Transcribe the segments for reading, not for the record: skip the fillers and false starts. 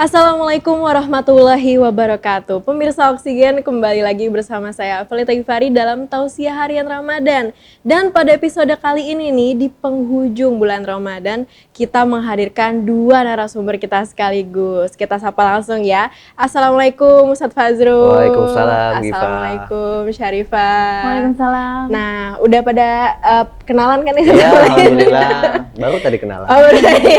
Assalamualaikum warahmatullahi wabarakatuh. Pemirsa Oksigen, kembali lagi bersama saya Afelita Gifari dalam Tausiah Harian Ramadan. Dan pada episode kali ini nih, di penghujung bulan Ramadan, kita menghadirkan dua narasumber kita sekaligus. Kita sapa langsung ya. Assalamualaikum Ustadz Fazrul. Waalaikumsalam Giva. Assalamualaikum Syarifah. Waalaikumsalam. Nah, udah pada kenalan kan ya? Iya, alhamdulillah. Baru tadi kenalan. Oh, tadi.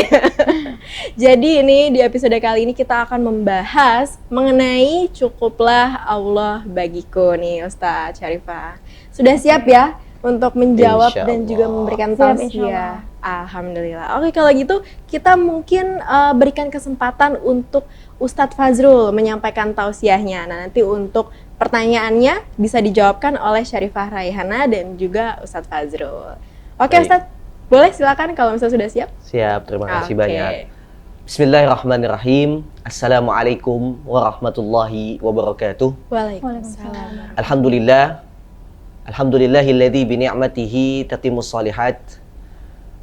Jadi ini di episode kali ini kita akan membahas mengenai cukuplah Allah bagiku nih Ustadz Syarifah. Sudah siap ya untuk menjawab dan juga memberikan tausiah? Alhamdulillah. Oke, kalau gitu kita mungkin berikan kesempatan untuk Ustadz Fazrul menyampaikan tausiahnya. Nah, nanti untuk pertanyaannya bisa dijawabkan oleh Syarifah Raihana dan juga Ustadz Fazrul. Oke, Baik. Ustadz, boleh silakan kalau misalnya sudah siap. Siap, terima kasih Oke. banyak. Bismillahirrahmanirrahim. Assalamualaikum warahmatullahi wabarakatuh. Waalaikumsalam. Alhamdulillah. Alhamdulillahilladzi bi ni'matihi tatimmus shalihat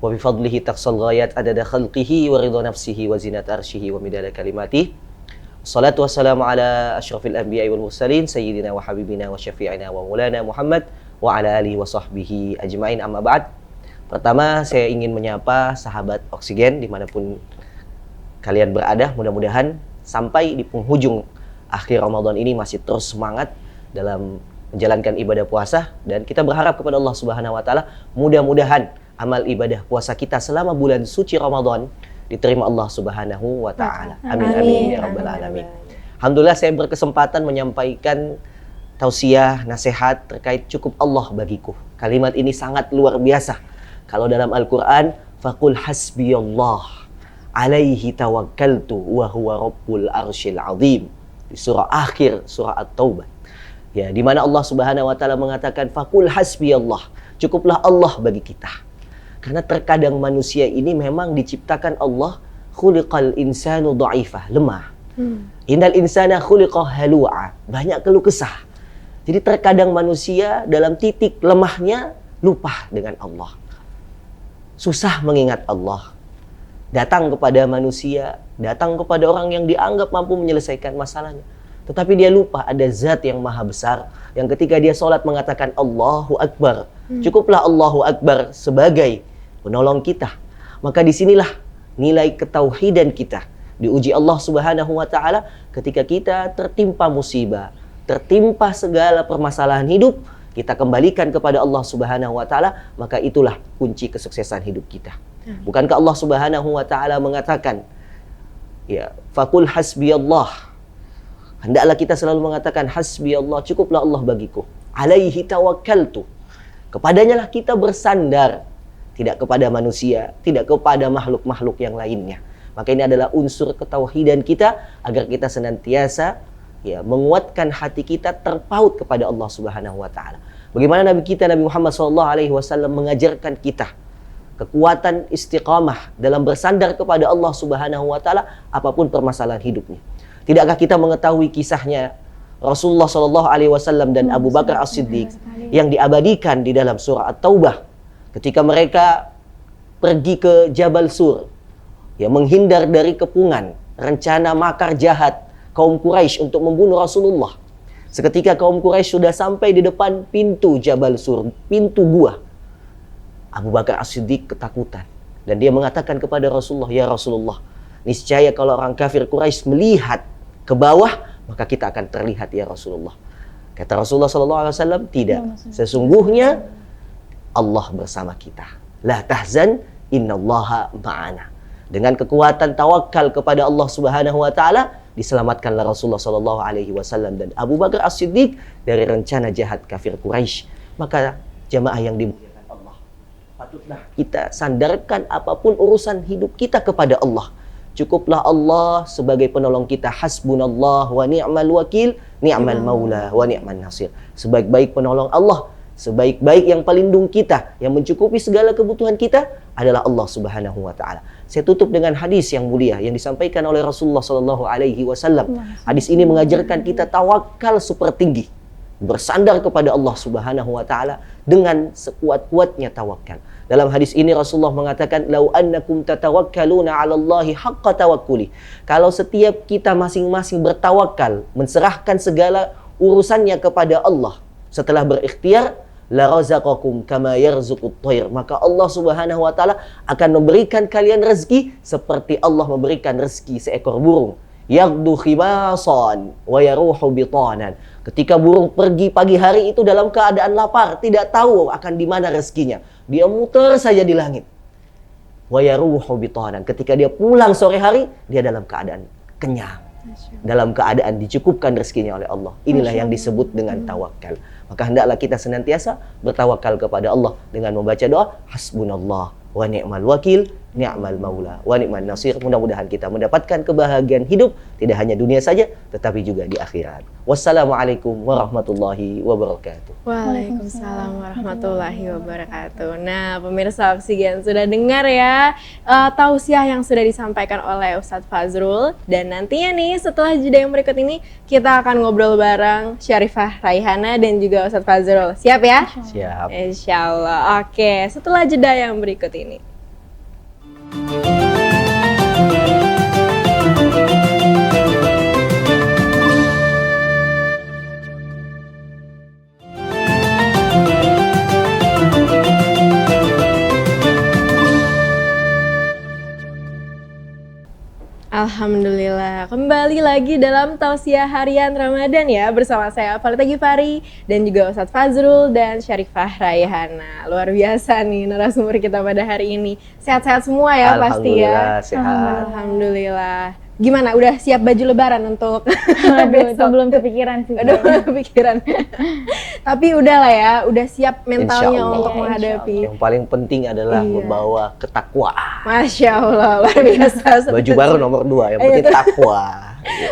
wa bi fadlihi taqsal ghayat adada khalqihi wa ridha nafsihi wa zinat arsyihi wa midada kalimatihi. Wassalatu wassalamu ala asyrafil anbiya'i wal mursalin sayyidina wa habibina wa syafi'ina wa maulana Muhammad wa ala alihi wa sahbihi ajma'in, amma ba'd. Pertama, saya ingin menyapa sahabat Oksigen dimanapun kalian berada. Mudah-mudahan sampai di penghujung akhir Ramadan ini masih terus semangat dalam menjalankan ibadah puasa, dan kita berharap kepada Allah Subhanahu wa taala mudah-mudahan amal ibadah puasa kita selama bulan suci Ramadan diterima Allah Subhanahu wa taala. Amin amin ya rabbal alamin. Alhamdulillah, saya berkesempatan menyampaikan tausiah nasihat terkait cukup Allah bagiku. Kalimat ini sangat luar biasa. Kalau dalam Al-Qur'an, faqul hasbiyallah alaihi tawakkaltu wa huwa rabbul arsyil azim, di surah akhir surah At-Taubah. Ya, di mana Allah Subhanahu wa taala mengatakan faqul hasbiyallah, cukuplah Allah bagi kita. Karena terkadang manusia ini memang diciptakan Allah khuliqal insanu dha'ifah, lemah. Innal insana khuliqa halu'a, banyak keluh kesah. Jadi terkadang manusia dalam titik lemahnya lupa dengan Allah. Susah mengingat Allah. Datang kepada manusia, datang kepada orang yang dianggap mampu menyelesaikan masalahnya. Tetapi dia lupa ada zat yang maha besar, yang ketika dia sholat mengatakan Allahu Akbar. Cukuplah Allahu Akbar sebagai penolong kita. Maka disinilah nilai ketauhidan kita diuji Allah Subhanahu wa taala ketika kita tertimpa musibah, tertimpa segala permasalahan hidup, kita kembalikan kepada Allah Subhanahu wa taala, maka itulah kunci kesuksesan hidup kita. Bukankah Allah Subhanahu wa taala mengatakan, ya, faqul hasbiyallah. Hendaklah kita selalu mengatakan hasbiyallah, cukuplah Allah bagiku. Alaihi tawakkaltu. Kepadanya lah kita bersandar, tidak kepada manusia, tidak kepada makhluk-makhluk yang lainnya. Maka ini adalah unsur ketauhidan kita agar kita senantiasa menguatkan hati kita terpaut kepada Allah Subhanahu wa taala. Bagaimana Nabi kita Nabi Muhammad SAW mengajarkan kita kekuatan istiqamah dalam bersandar kepada Allah Subhanahu wa taala apapun permasalahan hidupnya. Tidakkah kita mengetahui kisahnya Rasulullah SAW dan Abu Bakar As-Siddiq yang diabadikan di dalam surah At-Taubah ketika mereka pergi ke Jabal Sur, menghindar dari kepungan rencana makar jahat kaum Quraisy untuk membunuh Rasulullah. Seketika kaum Quraisy sudah sampai di depan pintu Jabal Sur, pintu gua, Abu Bakar As-Siddiq ketakutan dan dia mengatakan kepada Rasulullah, ya Rasulullah, niscaya kalau orang kafir Quraisy melihat ke bawah maka kita akan terlihat ya Rasulullah. Kata Rasulullah SAW, tidak, sesungguhnya Allah bersama kita. La tahzan, innallaha ma'ana. Dengan kekuatan tawakal kepada Allah Subhanahu wa taala diselamatkanlah Rasulullah SAW dan Abu Bakar As-Siddiq dari rencana jahat kafir Quraisy. Maka jamaah yang dimuliakan, patutlah kita sandarkan apapun urusan hidup kita kepada Allah. Cukuplah Allah sebagai penolong kita. Hasbunallah wa ni'mal wakil, ni'mal maula wa ni'man nasir. Sebaik-baik penolong Allah, sebaik-baik yang pelindung kita, yang mencukupi segala kebutuhan kita adalah Allah Subhanahu wa taala. Saya tutup dengan hadis yang mulia yang disampaikan oleh Rasulullah sallallahu alaihi wasallam. Hadis ini mengajarkan kita tawakal super tinggi. bersandar kepada Allah Subhanahu wa taala dengan sekuat-kuatnya tawakal. Dalam hadis ini Rasulullah mengatakan, "Lau annakum tatawakkaluna 'ala Allahi haqqa tawakkuli." Kalau setiap kita masing-masing bertawakal, menserahkan segala urusannya kepada Allah setelah berikhtiar, la razaqakum kama yarzuqut thair, maka Allah Subhanahu wa taala akan memberikan kalian rezeki seperti Allah memberikan rezeki seekor burung. Yaghdu khimasan wa yaruhu bitanan. Ketika burung pergi pagi hari itu dalam keadaan lapar, tidak tahu akan di mana rezekinya. Dia muter saja di langit. Wa yaruhu bitanan. Ketika dia pulang sore hari, dia dalam keadaan kenyang. Dalam keadaan dicukupkan rezekinya oleh Allah. Inilah yang disebut dengan tawakal. Maka hendaklah kita senantiasa bertawakal kepada Allah dengan membaca doa hasbunallah wa ni'mal wakil, ni'mal maula wa ni'man nasir. Mudah-mudahan kita mendapatkan kebahagiaan hidup tidak hanya dunia saja tetapi juga di akhirat. Wassalamualaikum warahmatullahi wabarakatuh. Waalaikumsalam warahmatullahi wabarakatuh. Nah, pemirsa Oksigen sudah dengar ya tausiah yang sudah disampaikan oleh Ustadz Fazrul, dan nantinya nih setelah jeda yang berikut ini kita akan ngobrol bareng Syarifah Raihana dan juga Ustadz Fazrul. Siap ya? Siap. Insyaallah. Oke, setelah jeda yang berikut ini. Alhamdulillah, kembali lagi dalam tausiah harian Ramadan ya, bersama saya Valita Gifari dan juga Ustadz Fazrul dan Syarifah Raihana. Luar biasa nih narasumber kita pada hari ini. Sehat-sehat semua ya pasti ya. Alhamdulillah sehat. Alhamdulillah. Gimana, udah siap baju lebaran untuk Aduh, itu belum kepikiran sih. Aduh, belum kepikiran. Tapi udah lah ya, udah siap mentalnya Insyaallah. untuk menghadapi. Yang paling penting adalah Iya. membawa ketakwaan. Masya Allah, luar biasa. Baju baru nomor 2, yang penting takwa.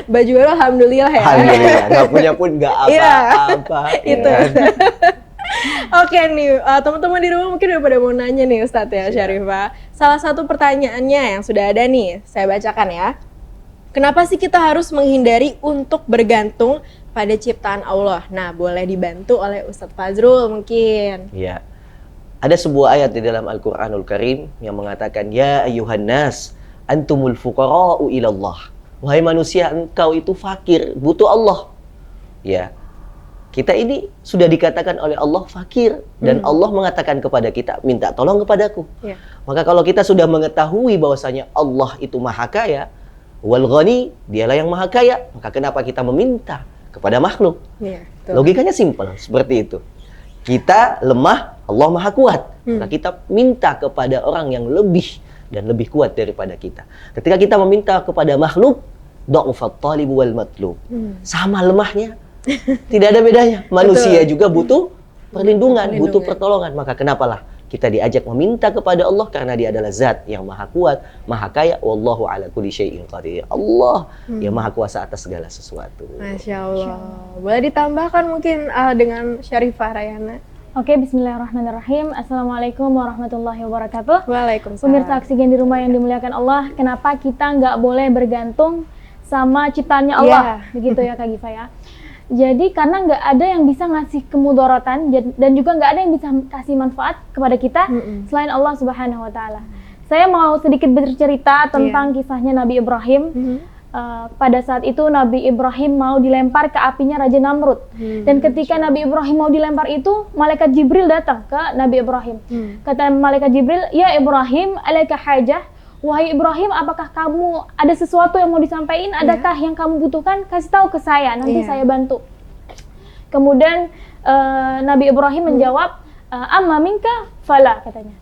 Baju baru alhamdulillah ya. Alhamdulillah, nggak punya pun nggak Iya. apa-apa. Itu. ya kan? Oke nih, teman-teman di rumah mungkin udah pada mau nanya nih Ustadz ya, Syarifah. Salah satu pertanyaannya yang sudah ada nih, saya bacakan ya. Kenapa sih kita harus menghindari untuk bergantung pada ciptaan Allah? Nah, boleh dibantu oleh Ustadz Fazrul mungkin. Ya. Ada sebuah ayat di dalam Al-Qur'anul Karim yang mengatakan, "Ya ayyuhan nas, antumul fuqara'u ilallah." Wahai manusia, engkau itu fakir, butuh Allah. Ya. Kita ini sudah dikatakan oleh Allah fakir, dan Allah mengatakan kepada kita, minta tolong kepadaku. Ya. Maka kalau kita sudah mengetahui bahwasanya Allah itu maha kaya, wal ghani, dialah yang maha kaya, maka kenapa kita meminta kepada makhluk? Iya, betul. Logikanya simpel, seperti itu. Kita lemah, Allah maha kuat. Maka kita minta kepada orang yang lebih dan lebih kuat daripada kita. Ketika kita meminta kepada makhluk, dha'ufat talib wal matlub. Sama lemahnya. Tidak ada bedanya. Manusia juga butuh perlindungan, butuh pertolongan. Maka kenapalah kita diajak meminta kepada Allah, karena Dia adalah zat yang maha kuat, maha kaya. Wallahu ala kulli syai'in qadir. Allah yang maha kuasa atas segala sesuatu. Masya Allah. Boleh ditambahkan mungkin dengan Syarifah Raihana? Oke, bismillahirrahmanirrahim. Assalamualaikum warahmatullahi wabarakatuh. Waalaikumsalam. Pemirsa Oksigen di rumah yang dimuliakan Allah, kenapa kita nggak boleh bergantung sama ciptaannya Allah? Begitu ya Kak Giva ya. Jadi karena nggak ada yang bisa ngasih kemudaratan dan juga nggak ada yang bisa kasih manfaat kepada kita selain Allah Subhanahu Wa Taala. Saya mau sedikit bercerita tentang kisahnya Nabi Ibrahim. Pada saat itu Nabi Ibrahim mau dilempar ke apinya Raja Namrud. Dan ketika Nabi Ibrahim mau dilempar itu, malaikat Jibril datang ke Nabi Ibrahim. Kata malaikat Jibril, "Ya Ibrahim, alaika hajah?" Wahai Ibrahim, apakah kamu ada sesuatu yang mau disampaikan? Adakah yang kamu butuhkan? Kasih tahu ke saya, nanti saya bantu. Kemudian Nabi Ibrahim menjawab, "Amma minka fala," katanya.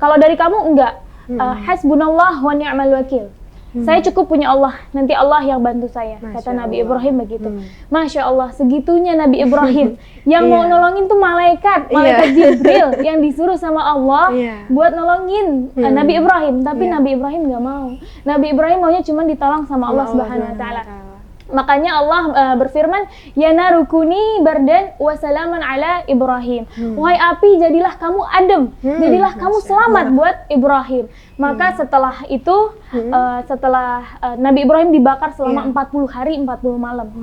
Kalau dari kamu enggak. Hasbunallah wa ni'mal wakil. Saya cukup punya Allah, nanti Allah yang bantu saya. Kata Nabi Ibrahim begitu. Masya Allah, segitunya Nabi Ibrahim. Yang mau nolongin tuh malaikat Jibril yang disuruh sama Allah buat nolongin Nabi Ibrahim. Tapi Nabi Ibrahim nggak mau. Nabi Ibrahim maunya cuma ditolong sama Allah Subhanahu Wa Taala. Makanya Allah berfirman, ya narukuni bardan wa salaman ala Ibrahim. Wahai api, jadilah kamu adem, jadilah kamu selamat buat Ibrahim. Maka setelah itu, Nabi Ibrahim dibakar selama 40 hari 40 malam.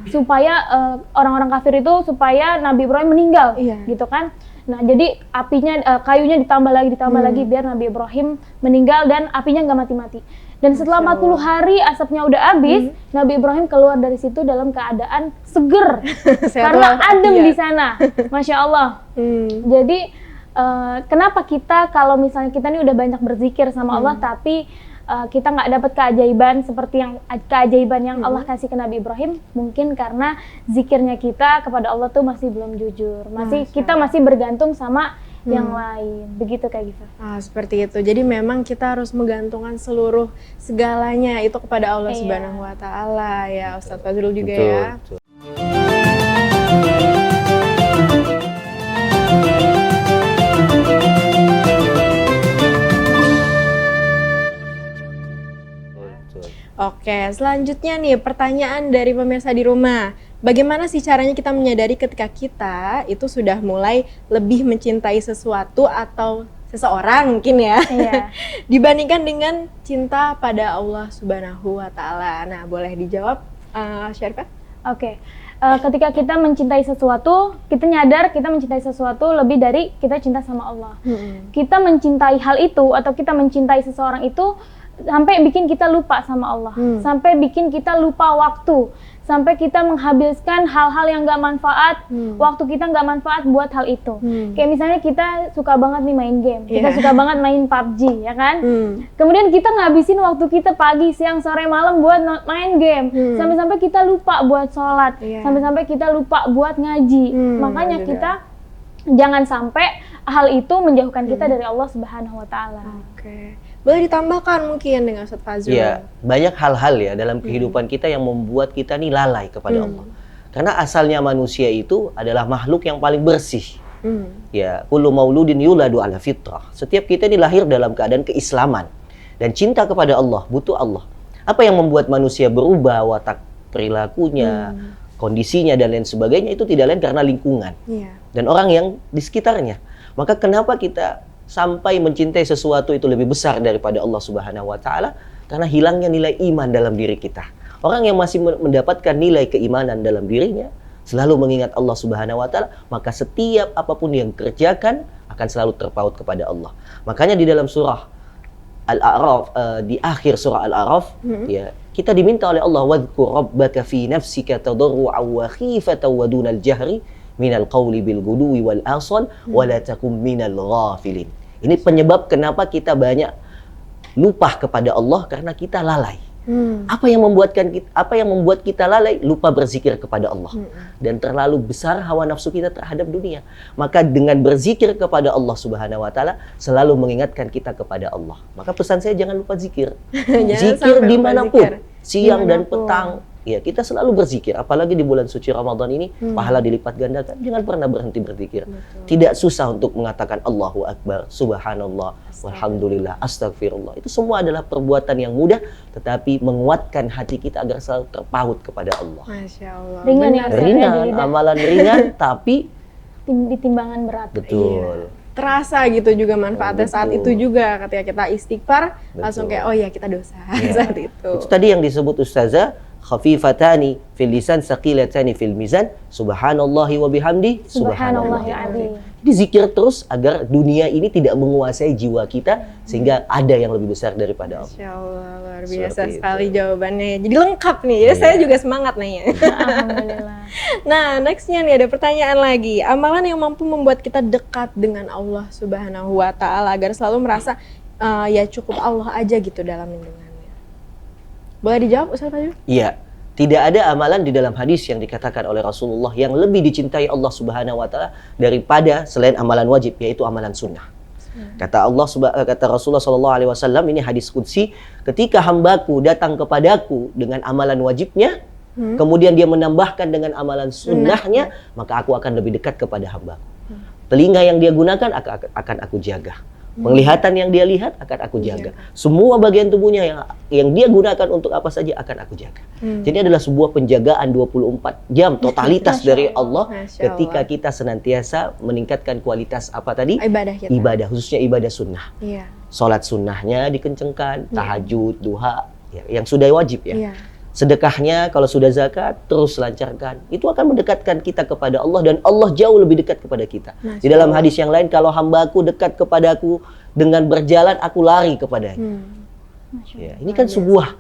Supaya orang-orang kafir itu, supaya Nabi Ibrahim meninggal, gitu kan. Nah, jadi apinya, kayunya ditambah lagi biar Nabi Ibrahim meninggal dan apinya nggak mati-mati. Dan setelah 40 hari asapnya udah habis, Nabi Ibrahim keluar dari situ dalam keadaan seger karena adem di sana, Masya Allah. Jadi kenapa kita kalau misalnya kita ini udah banyak berzikir sama Allah, tapi kita nggak dapat keajaiban seperti keajaiban yang Allah kasih ke Nabi Ibrahim? Mungkin karena zikirnya kita kepada Allah tuh masih belum jujur, kita masih bergantung sama yang lain, begitu Kak Giva. Seperti itu. Jadi memang kita harus menggantungkan seluruh segalanya itu kepada Allah Subhanahu wa Ta'ala ya, Ustadz Fazrul juga ya. Betul. Oke, selanjutnya nih pertanyaan dari pemirsa di rumah. Bagaimana sih caranya kita menyadari ketika kita itu sudah mulai lebih mencintai sesuatu atau seseorang mungkin ya, dibandingkan dengan cinta pada Allah Subhanahu wa Ta'ala. Nah, boleh dijawab, Syarifah? Oke. Ketika kita mencintai sesuatu, kita nyadar kita mencintai sesuatu lebih dari kita cinta sama Allah. Kita mencintai hal itu atau kita mencintai seseorang itu sampai bikin kita lupa sama Allah, sampai bikin kita lupa waktu, sampai kita menghabiskan hal-hal yang gak manfaat, waktu kita gak manfaat buat hal itu. Kayak misalnya kita suka banget nih main game, kita suka banget main PUBG, ya kan? Kemudian kita ngabisin waktu kita pagi, siang, sore, malam buat main game, sampai-sampai kita lupa buat sholat, sampai-sampai kita lupa buat ngaji. Makanya kita jangan sampai hal itu menjauhkan kita dari Allah Subhanahu wa Ta'ala. Oke. Boleh ditambahkan mungkin dengan Ustadz Fazrul? Ya, banyak hal-hal ya dalam kehidupan kita yang membuat kita nih lalai kepada Allah. Karena asalnya manusia itu adalah makhluk yang paling bersih. Ya, kullu mauludin yuladu ala fitrah. Setiap kita ini lahir dalam keadaan keislaman dan cinta kepada Allah, butuh Allah. Apa yang membuat manusia berubah watak perilakunya, kondisinya dan lain sebagainya itu tidak lain karena lingkungan dan orang yang di sekitarnya. Maka kenapa kita sampai mencintai sesuatu itu lebih besar daripada Allah Subhanahu wa Ta'ala? Karena hilangnya nilai iman dalam diri kita. Orang yang masih mendapatkan nilai keimanan dalam dirinya, selalu mengingat Allah Subhanahu wa Ta'ala, maka setiap apapun yang kerjakan akan selalu terpaut kepada Allah. Makanya di dalam surah Al-A'raf, di akhir surah Al-A'raf, ya, kita diminta oleh Allah, wadhkur rabbaka fi nafsika tadarru'an wa khifatan wa dunal jahri minal qawli bil guduwi wal asal wa la takum minal ghafilin. Ini penyebab kenapa kita banyak lupa kepada Allah, karena kita lalai. Apa yang membuat kita lalai? Lupa berzikir kepada Allah. Dan terlalu besar hawa nafsu kita terhadap dunia. Maka dengan berzikir kepada Allah Subhanahu wa Ta'ala, selalu mengingatkan kita kepada Allah. Maka pesan saya, jangan lupa zikir. Zikir dimanapun, siang dan petang. Ya, kita selalu berzikir, apalagi di bulan suci Ramadan ini, pahala dilipat gandakan. Jangan pernah berhenti berzikir. Tidak susah untuk mengatakan Allahu Akbar, Subhanallah, Walhamdulillah, Astagfirullah. Itu semua adalah perbuatan yang mudah, tetapi menguatkan hati kita agar selalu terpaut kepada Allah. Masya Allah. Ringan, amalan ringan, tapi di timbangan berat. Betul. Terasa gitu juga manfaatnya saat itu juga, ketika kita istighfar, langsung kayak, oh ya kita dosa saat itu. Itu tadi yang disebut Ustazah, khafifatani fil lisan saqilatani fil mizan, subhanallahi wa bihamdi subhanallahi azim. Jadi zikir terus agar dunia ini tidak menguasai jiwa kita, sehingga ada yang lebih besar daripada Allah. Masya Allah, luar biasa sekali jawabannya. Jadi lengkap nih, jadi saya juga semangat nanya. Alhamdulillah. Nah, nextnya nih ada pertanyaan lagi. Amalan yang mampu membuat kita dekat dengan Allah Subhanahu wa Ta'ala agar selalu merasa ya cukup Allah aja gitu dalam lindungannya. Boleh dijawab Ustaz Fazrul? Iya. Tidak ada amalan di dalam hadis yang dikatakan oleh Rasulullah yang lebih dicintai Allah Subhanahu wa Ta'ala daripada selain amalan wajib, yaitu amalan sunnah. Kata Rasulullah SAW, ini hadis qudsi, ketika hambaku datang kepadaku dengan amalan wajibnya, kemudian dia menambahkan dengan amalan sunnahnya, maka aku akan lebih dekat kepada hambaku. Telinga yang dia gunakan akan aku jaga. Penglihatan yang dia lihat akan aku jaga. Semua bagian tubuhnya yang dia gunakan untuk apa saja akan aku jaga. Jadi adalah sebuah penjagaan 24 jam totalitas dari Allah ketika kita senantiasa meningkatkan kualitas apa tadi? Ibadah kita. Ibadah, khususnya ibadah sunnah. Iya. Sholat sunnahnya dikencengkan, tahajud, duha, yang sudah wajib ya. Iya. Sedekahnya kalau sudah zakat terus lancarkan. Itu akan mendekatkan kita kepada Allah dan Allah jauh lebih dekat kepada kita. Di dalam hadis yang lain, kalau hambaku dekat kepadaku dengan berjalan aku lari kepadanya. Ya, ini kan sebuah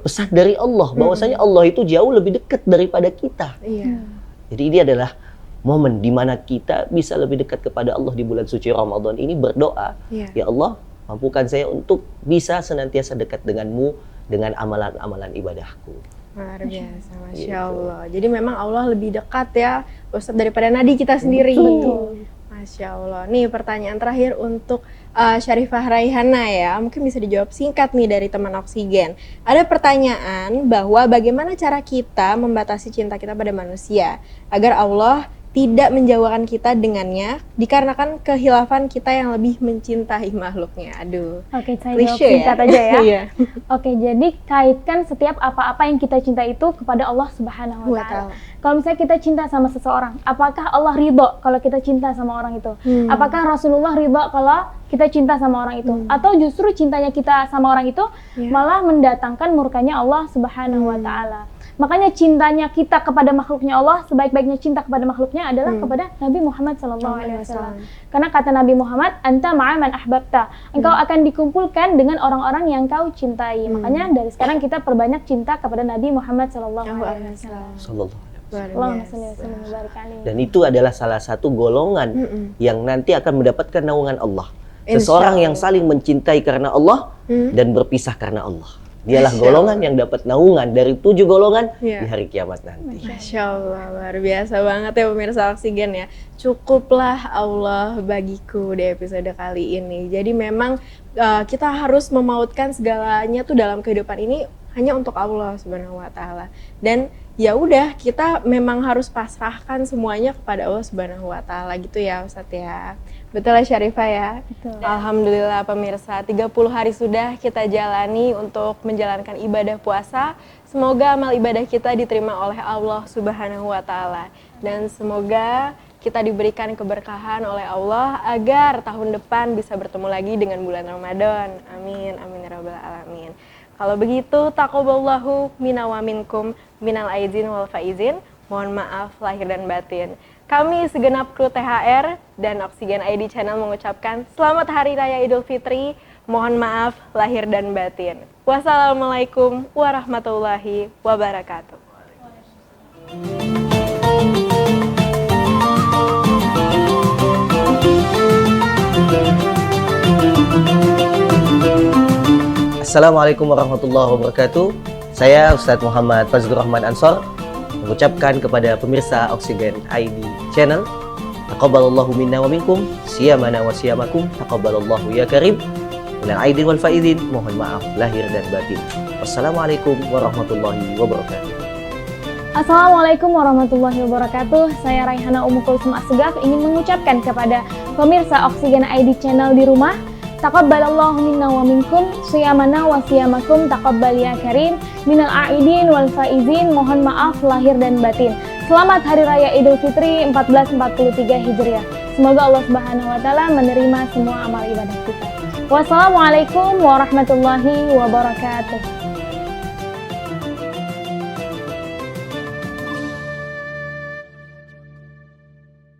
pesan dari Allah bahwasanya Allah itu jauh lebih dekat daripada kita. Iya. Jadi ini adalah momen di mana kita bisa lebih dekat kepada Allah di bulan suci Ramadan ini, berdoa, ya Allah, mampukan saya untuk bisa senantiasa dekat denganmu dengan amalan-amalan ibadahku. Luar biasa, Masya Allah. Jadi memang Allah lebih dekat ya, Ustadz, daripada nadi kita sendiri. Betul. Masya Allah. Nih pertanyaan terakhir untuk Syarifah Raihana ya. Mungkin bisa dijawab singkat nih dari teman Oksigen. Ada pertanyaan bahwa bagaimana cara kita membatasi cinta kita pada manusia agar Allah tidak menjauhkan kita dengannya dikarenakan kehilafan kita yang lebih mencintai makhluknya. Aduh. Oke, saya klise jawab singkat aja ya. Iya. Oke, jadi kaitkan setiap apa-apa yang kita cinta itu kepada Allah Subhanahu wa Ta'ala. Kalau misalnya kita cinta sama seseorang, apakah Allah ridho kalau kita cinta sama orang itu? Apakah Rasulullah ridho kalau kita cinta sama orang itu? Atau justru cintanya kita sama orang itu malah mendatangkan murkanya Allah Subhanahu wa Ta'ala? Makanya cintanya kita kepada makhluknya Allah, sebaik-baiknya cinta kepada makhluknya adalah kepada Nabi Muhammad SAW. Karena kata Nabi Muhammad, anta ma'aman ahbabta, engkau akan dikumpulkan dengan orang-orang yang kau cintai. Makanya dari sekarang kita perbanyak cinta kepada Nabi Muhammad SAW. Dan itu adalah salah satu golongan yang nanti akan mendapatkan naungan Allah. Seseorang yang saling mencintai karena Allah dan berpisah karena Allah. Dialah golongan yang dapat naungan dari 7 golongan di hari kiamat nanti. Masya Allah, luar biasa banget ya pemirsa Oksigen ya. Cukuplah Allah bagiku di episode kali ini. Jadi memang kita harus memautkan segalanya tuh dalam kehidupan ini hanya untuk Allah Subhanahu wa Ta'ala. Dan ya udah, kita memang harus pasrahkan semuanya kepada Allah Subhanahu wa Ta'ala gitu ya Ustadz ya. Betul ya Syarifah ya? Betul. Alhamdulillah pemirsa, 30 hari sudah kita jalani untuk menjalankan ibadah puasa. Semoga amal ibadah kita diterima oleh Allah Subhanahu wa Ta'ala. Dan semoga kita diberikan keberkahan oleh Allah agar tahun depan bisa bertemu lagi dengan bulan Ramadan. Amin, amin ya rabbal alamin. Kalau begitu, taqabbalallahu minna wa minkum minal aizin wal faizin. Mohon maaf lahir dan batin. Kami segenap kru THR dan Oksigen ID Channel mengucapkan Selamat Hari Raya Idul Fitri. Mohon maaf lahir dan batin. Wassalamualaikum warahmatullahi wabarakatuh. Assalamualaikum warahmatullahi wabarakatuh. Saya Ustadz Muhammad Fazlur Rahman Ansor mengucapkan kepada pemirsa Oksigen ID Channel, taqabbalallahu minna wa minkum siyamana wa siyamakum, taqabbalallahu ya karim minal aidin wal faizin. Mohon maaf lahir dan batin. Wassalamualaikum warahmatullahi wabarakatuh. Assalamualaikum warahmatullahi wabarakatuh. Saya Raihana Ummu Kulsum Assegaf ingin mengucapkan kepada pemirsa Oksigen ID Channel di rumah, taqabbalallahu minna wa minkum siyamana wa siyamakum, taqabbal ya karim minal aidin wal faizin. Mohon maaf lahir dan batin. Selamat Hari Raya Idul Fitri 1443 Hijriah. Semoga Allah Subhanahu wa Ta'ala menerima semua amal ibadah kita. Wassalamualaikum warahmatullahi wabarakatuh.